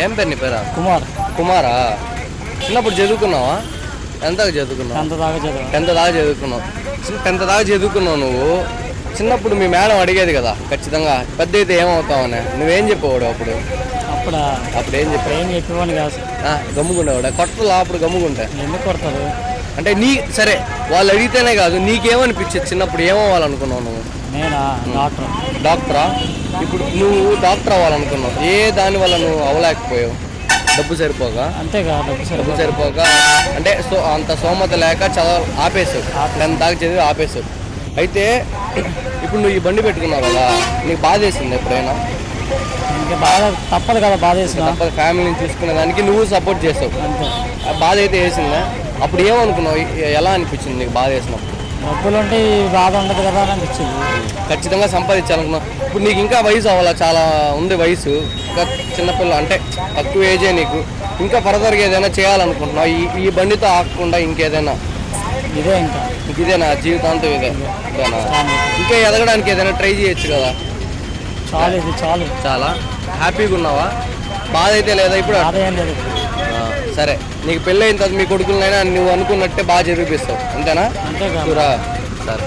ఏం పేరు నీ పేరా? కుమారా? చిన్నప్పుడు చదువుకున్నావా? ఎంత చదువుకున్నావు? 10th దాకా చదువుకున్నావు. 10th దాకా చదువుకున్నావు నువ్వు. చిన్నప్పుడు మీ మేడం అడిగేది కదా ఖచ్చితంగా పెద్ద అయితే ఏమవుతావని, నువ్వేం చెప్పేవాడు అప్పుడు? అప్పుడు ఏం చెప్పేవాడు? గమ్ముకుండేవాడు. కొట్టలా అప్పుడు గమ్ముకుంటే? ఎందుకు కొడతారు అంటే నీ సరే వాళ్ళు అడిగితేనే కాదు, నీకేమనిపించేది చిన్నప్పుడు? ఏమవ్వాలనుకున్నావు నువ్వు? నేనా? డాక్టరా? ఇప్పుడు నువ్వు డాక్టర్ అవ్వాలనుకున్నావు, ఏ దాని వల్ల నువ్వు అవ్వలేకపోయావు? డబ్బు సరిపోక? అంతేగా, డబ్బు సరిపోక అంటే అంత స్తోమత లేక చదవ ఆపేసావు. 10th దాకా చదివి ఆపేసావు. అయితే ఇప్పుడు నువ్వు ఈ బండి పెట్టుకున్నావు కదా, నీకు బాధ వేసింది ఎప్పుడైనా? ఇంకా బాధ తప్పదు కదా, బాధ వేసిన తప్పదు. ఫ్యామిలీని చూసుకునే దానికి నువ్వు సపోర్ట్ చేసావు. బాధ అయితే వేసిందా? అప్పుడు ఏమనుకున్నావు? ఎలా అనిపించింది నీకు బాధ వేసినప్పుడు? డబ్బులు ఉంటే బాధ ఉండదు కదా అని అనిపించింది. ఖచ్చితంగా సంపాదించాలనుకున్నావు. ఇప్పుడు నీకు ఇంకా వయసు అవ్వాలా, చాలా ఉంది వయసు, ఇంకా చిన్నపిల్ల అంటే తక్కువ ఏజే నీకు. ఇంకా ఫర్దర్గా ఏదైనా చేయాలనుకుంటున్నావు ఈ బండితో ఆగకుండా? ఇంకేదైనా ఇదేనా జీవితాంతం? ఇదేనా? ఇంకా ఎదగడానికి ఏదైనా ట్రై చేయొచ్చు కదా. చాలా హ్యాపీగా ఉన్నావా? బాధ అయితే లేదా ఇప్పుడు? సరే, నీకు పెళ్ళి అయిన తర్వాత మీ కొడుకులనైనా నువ్వు అనుకున్నట్టే బాగా చదివిపిస్తావు, అంతేనా? సరే.